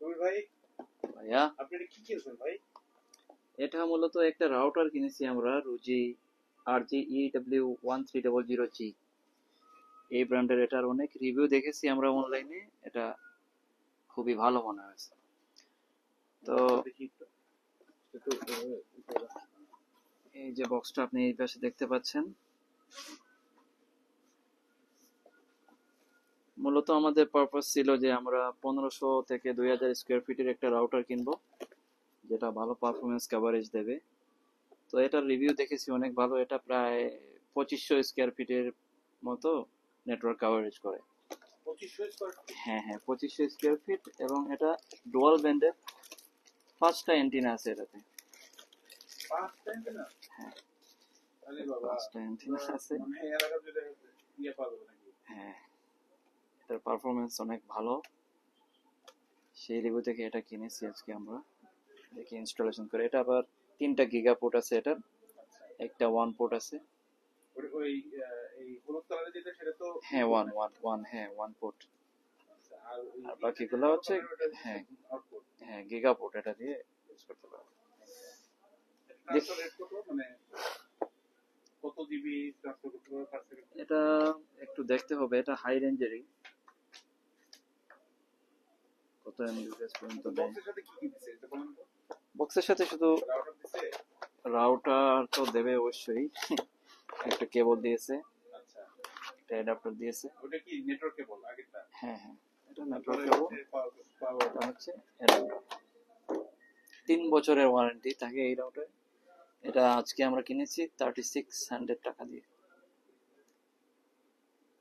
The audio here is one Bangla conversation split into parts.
ভাই ভাইয়া আপনি এটা কি কিনছেন ভাই? এটা মূলত একটা রাউটার কিনেছি আমরা রুজি RG EW1300G এই ব্র্যান্ডের। এটার অনেক রিভিউ দেখেছি আমরা অনলাইনে, এটা খুবই ভালো মনে হয়েছে। তো দেখি একটু এই যে বক্সটা আপনি এই পাশে দেখতে পাচ্ছেন, মূলত আমাদের পারপাস ছিল যে আমরা 1500 থেকে 2000 স্কোয়ার ফিটের একটা রাউটার কিনবো যেটা ভালো পারফরমেন্স কভারেজ দেবে। তো এটার রিভিউ দেখেছি অনেক ভালো, এটা প্রায় 2500 স্কোয়ার ফিটের মতো নেটওয়ার্ক কভারেজ করে। 2500 স্কয়ার ফিট? হ্যাঁ হ্যাঁ, 2500 স্কোয়ার ফিট, এবং এটা ডুয়াল ব্যান্ডের 5টা অ্যান্টিনা আছে এটাতে। 5টা না? হ্যাঁ, আরে বাবা, 5টা অ্যান্টিনা আছে। মানে এলাকা জুড়ে ইয়ে পাবো নাকি? হ্যাঁ, এটার পারফরমেন্স অনেক ভালো, সেই রিভিউ থেকে এটা কিনেছি আজকে আমরা। দেখি ইনস্টলেশন করে। এটা আবার 3টা গিগা পোর্ট আছে, এটার একটা 1 পোর্ট আছে। ওই এই হলুদ কালারের যেটা সেটা তো হ্যাঁ, 1 হ্যাঁ 1 পোর্ট। আর আর বাকিগুলো হচ্ছে হ্যাঁ আউটপুট। হ্যাঁ গিগা পোর্ট, এটা দিয়ে ইউজ করতে পারবে। ট্রান্সফার রেট কত, মানে কত জিবি ট্রান্সফার করতে পারবে পার সেকেন্ড? এটা একটু দেখতে হবে, এটা হাই রেঞ্জেরই। কত এমবিপিএস পর্যন্ত দেয়? বক্সের সাথে কি কি দিছে এটা বলেন তো? বক্সের সাথে শুধু রাউটার দিছে? রাউটার তো দেবে অবশ্যই, একটা কেবল দিয়েছে, আচ্ছা, একটা অ্যাডাপ্টার দিয়েছে। ওটা কি নেটওয়ার্ক কেবল আগেরটা? হ্যাঁ হ্যাঁ, এটা নেটওয়ার্ক তারপরে কেবল। পাওয়ার এটা হচ্ছে অ্যাডাপ্টার। 3 বছরের ওয়ারেন্টি থাকে এই রাউটার। এটা আজকে আমরা কিনেছি 3600 টাকা দিয়ে।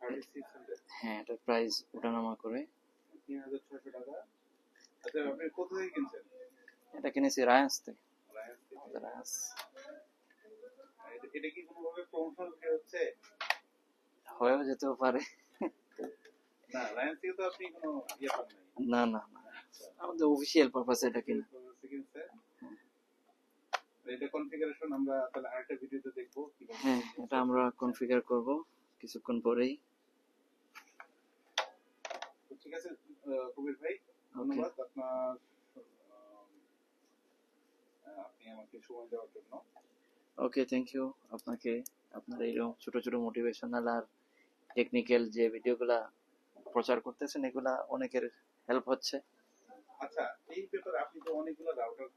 3600। হ্যাঁ, এটার প্রাইস ওঠানামা করে। 3600 টাকা। আচ্ছা, আপনি কোথা থেকে কিনছেন? এটা কিনেছি রায়ান্স থেকে। রায়ান্স থেকে? রায়ান্স এটা কি কোনোভাবে প্রমোশন হচ্ছে? হয়েও যেতেও পারে। না, রায়ান্স থেকে তো আপনি কোনো ইয়ে পান নাই। না না না, আমাদের অফিসিয়াল পারপাসে এটা কিনা। এটা কনফিগারেশন আমরা তাহলে আরেকটা ভিডিওতে দেখবো কিভাবে। হ্যাঁ, এটা আমরা কনফিগার করব কিছুক্ষণ পরেই। ঠিক আছে কবির ভাই, ধন্যবাদ আপনার আপনি আমাকে সময় দেওয়ার জন্য। ওকে, থ্যাংক ইউ আপনাকে। আপনার এইরকম ছোট ছোট মোটিভেশনাল আর টেকনিক্যাল যে ভিডিওগুলা প্রচার করতেছেন, এগুলা অনেকের হেল্প হচ্ছে। আচ্ছা, এই ব্যাপারে আপনি তো অনেকগুলো রাউটার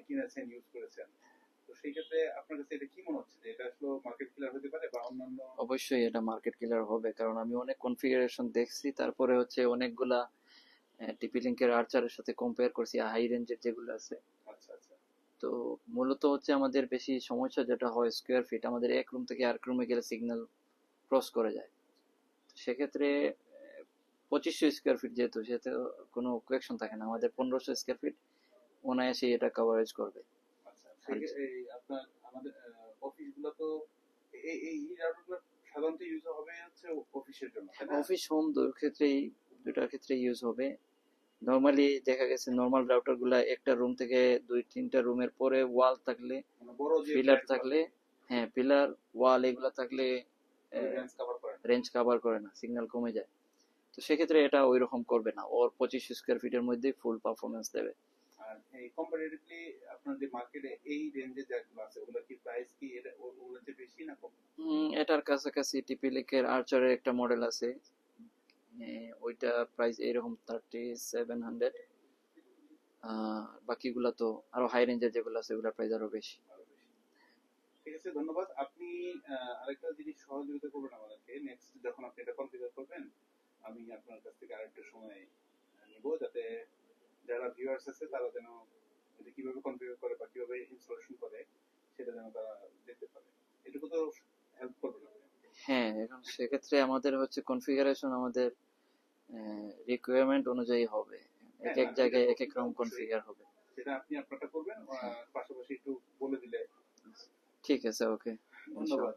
কিনেছেন, ইউজ করেছেন, তো সেই ক্ষেত্রে আপনার কাছে এটা কি মনে হচ্ছে যে এটা আসলে মার্কেট কিলার হতে পারে বা অন্যান্য? অবশ্যই এটা মার্কেট কিলার হবে, কারণ আমি অনেক কনফিগারেশন দেখছি, তারপরে হচ্ছে অনেকগুলা টিপি লিঙ্কের আর্চারের সাথে কম্পেয়ার করছি হাই রেঞ্জের যেগুলো আছে। আচ্ছা আচ্ছা। তো মূলত হচ্ছে আমাদের বেশি সমস্যা যেটা হয় স্কোয়ার ফিট, আমাদের এক রুম থেকে আরেক রুমে গেলে সিগন্যাল ক্রস করে যায়। সেক্ষেত্রে 2500 স্কোয়ার ফিট যেহেতু, সেহেতু কোনো কোয়েকশন থাকে না, আমাদের 1500 স্কোয়ার ফিট অনায়াসে এটা কভারেজ করবে। আচ্ছা, এই আপনার আমাদের অফিসগুলো তো এই রাউটারগুলো সাধারণত ইউজ হবে হচ্ছে অফিসের জন্য, তাই না? অফিস হোম দুটার ক্ষেত্রে ইউজ হবে। নর্মালি দেখা গেছে নর্মাল রাউটার গুলা একটা রুম থেকে 2-3টা রুমের পরে ওয়াল থাকলে, মানে বড় যে পিলার থাকলে, হ্যাঁ পিলার ওয়াল এগুলা থাকলে রেঞ্জ কভার করে না, সিগন্যাল কমে যায়। তো সেক্ষেত্রে এটা ওই রকম করবে না, ওর 25 স্কোয়ার ফিটের মধ্যে ফুল পারফরমেন্স দেবে। আর এই কম্পারেটিভলি আপনার যে মার্কেটে এই রেঞ্জে যেগুলো আছে ওগুলো কি প্রাইস কি ওগুলোর চেয়ে বেশি না কম? এটার কাছাকাছি টিপি লিকের আর্চারের একটা মডেল আছে, ওইটা প্রাইস এরকম 3700। বাকিগুলা তো আরো হাই রেঞ্জের যেগুলো আছে ওগুলোর প্রাইস আরো বেশি। ঠিক আছে, ধন্যবাদ। আপনি আরেকটা জিনিস সহযোগিতা করবেন আমাদেরকে, নেক্সট যখন আপনি এটা কনফিগার করবেন আমি আপনার কাছ থেকে আরেকটা সময় নিব, যাতে যারা ভিউয়ার্স আছে তারা যেন এটা কিভাবে কনফিগার করে বা কিভাবে ইনস্টলেশন করে সেটা যেন তারা দেখতে পারে। এটুকু তো হেল্প করবেন আপনি? হ্যাঁ, এখন সেক্ষেত্রে আমাদের হচ্ছে কনফিগারেশন আমাদের রিকোয়ারমেন্ট অনুযায়ী হবে, এক এক জায়গায় এক এক রকম কনফিগার হবে। সেটা আপনি আপনারটা করবেন, পাশাপাশি একটু বলে দিলে। ঠিক আছে, ওকে, ধন্যবাদ।